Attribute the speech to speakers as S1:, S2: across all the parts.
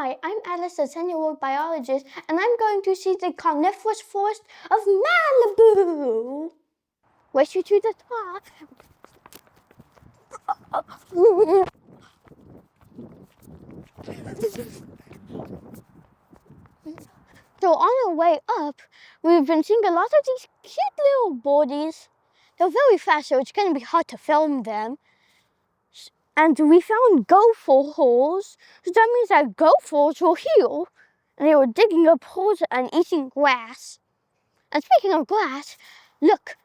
S1: Hi, I'm Alice, the 10-year-old biologist, and I'm going to see the Conifers forest of Malibu. Race you to the top. So on our way up, we've been seeing a lot of these cute little birdies. They're very fast, so it's going to be hard to film them. And we found gopher holes, so that means that gophers were here. And they were digging up holes and eating grass. And speaking of grass, look.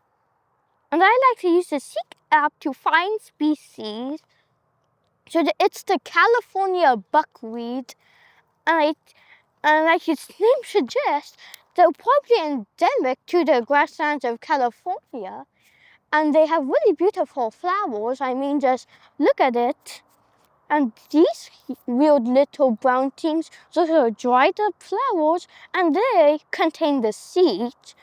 S1: And I like to use the Seek app to find species. So it's the California buckwheat. And like its name suggests, they're probably endemic to the grasslands of California. And they have really beautiful flowers. I mean, just look at it. And these weird little brown things, those are dried up flowers, and they contain the seeds.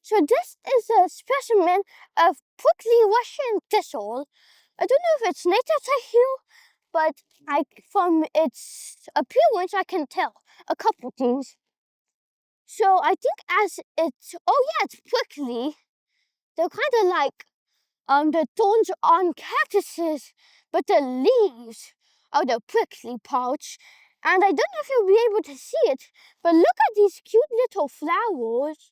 S1: So this is a specimen of prickly Russian thistle. I don't know if it's native to here, but from its appearance, I can tell a couple things. So I think it's prickly. They're kind of like the thorns on cactuses, but the leaves are the prickly parts. And I don't know if you'll be able to see it, but look at these cute little flowers.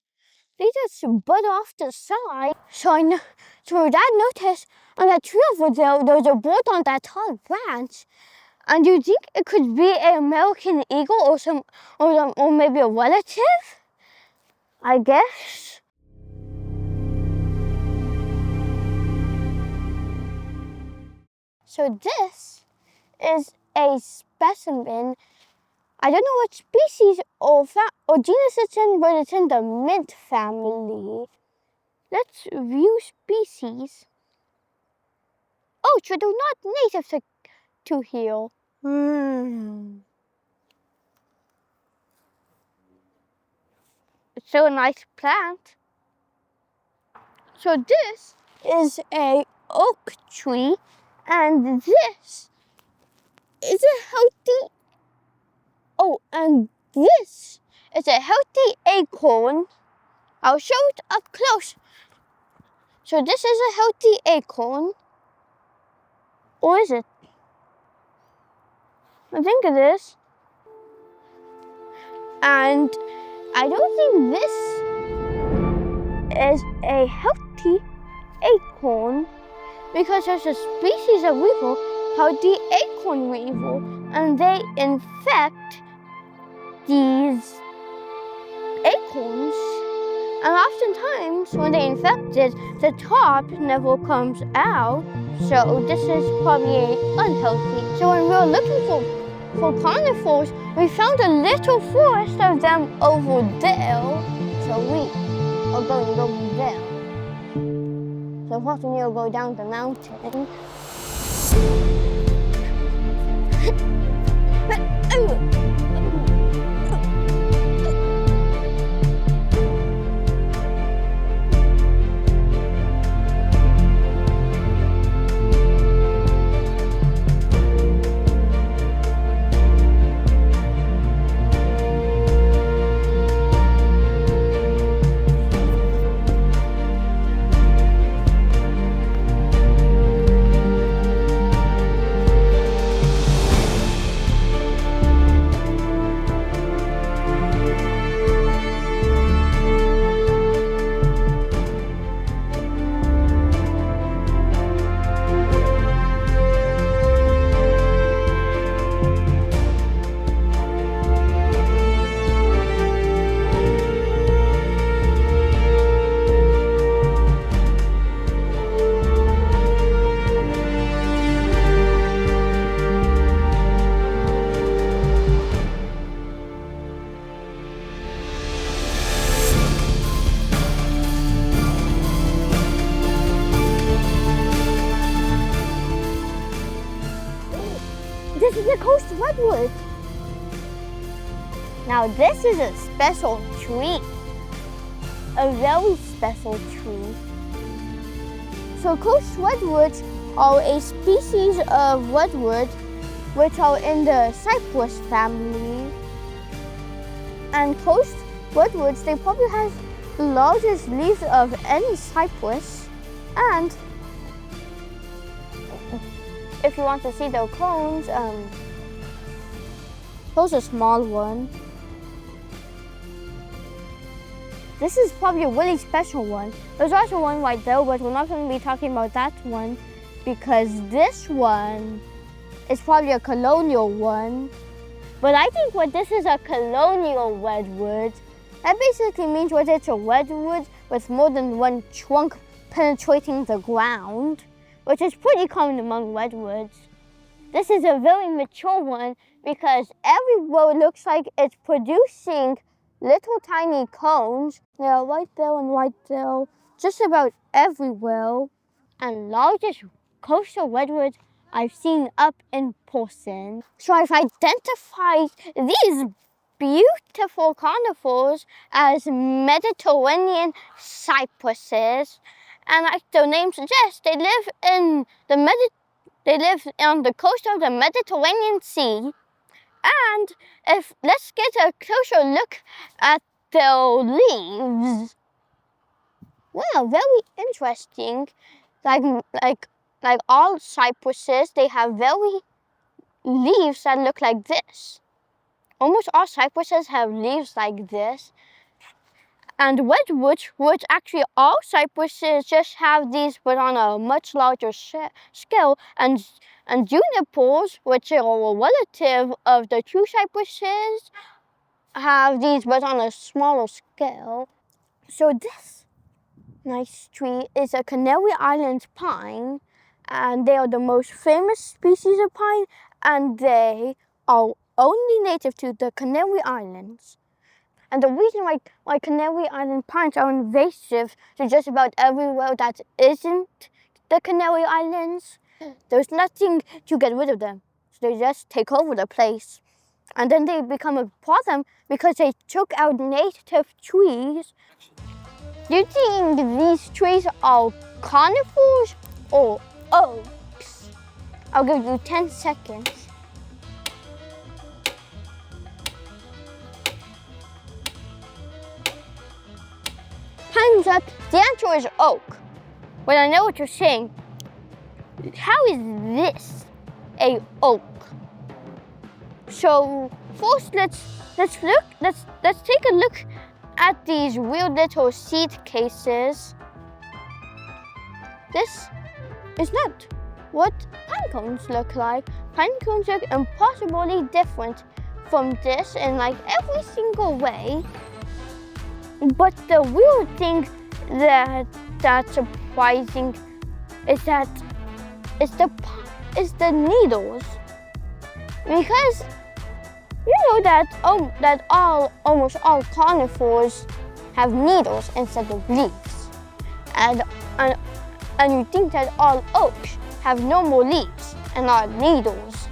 S1: They just bud off the side. So Dad noticed on that tree over there's a bird on that tall branch. And you think it could be an American eagle or maybe a relative? I guess. So this is a specimen. I don't know what species or genus it's in, but it's in the mint family. Let's view species. Oh, so they're not native to here. It's still a nice plant. So this is a oak tree, and this is a healthy. Oh, and this is a healthy acorn. I'll show it up close. So this is a healthy acorn. Or is it? I think it is. And I don't think this is a healthy acorn because there's a species of weevil called the acorn weevil, and they infect these acorns. And oftentimes, when they infect it, the top never comes out. So this is probably unhealthy. So when we were looking for conifers, we found a little forest of them over there. So we are going over there. So first we need to go down the mountain. This is a coast redwood. Now this is a special tree. A very special tree. So coast redwoods are a species of redwood which are in the cypress family. And coast redwoods, they probably have the largest leaves of any cypress. And if you want to see their cones, here's a small one. This is probably a really special one. There's also one right there, but we're not going to be talking about that one because this one is probably a colonial one. But I think what this is a colonial redwood. That basically means what it's a redwood with more than one trunk penetrating the ground, which is pretty common among redwoods. This is a very mature one because everywhere looks like it's producing little tiny cones. They are right there and right there, just about everywhere. And largest coastal redwoods I've seen up in person. So I've identified these beautiful conifers as Mediterranean cypresses. And like their name suggests, they live on the coast of the Mediterranean Sea. And let's get a closer look at their leaves. Well, very interesting. Like all cypresses, they have very leaves that look like this. Almost all cypresses have leaves like this. And redwoods, which actually all cypresses just have these but on a much larger scale. And junipers, which are a relative of the true cypresses, have these but on a smaller scale. So this nice tree is a Canary Islands pine, and they are the most famous species of pine, and they are only native to the Canary Islands. And the reason why Canary Island pines are invasive to just about everywhere that isn't the Canary Islands, there's nothing to get rid of them. So they just take over the place. And then they become a problem because they took out native trees. Do you think these trees are conifers or oaks? I'll give you 10 seconds. Time's up. The answer is oak. But I know what you're saying. How is this a oak? So first, let's take a look at these weird little seed cases. This is not what pine cones look like. Pine cones look impossibly different from this in like every single way. But the weird thing that's surprising is the needles, because you know that almost all conifers have needles instead of leaves, and you think that all oaks have no more leaves and are needles,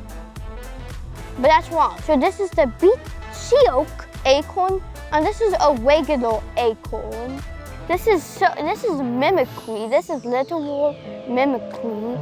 S1: but that's wrong. So this is the beachy oak acorn. And this is a regular acorn. This is mimicry. This is literal mimicry.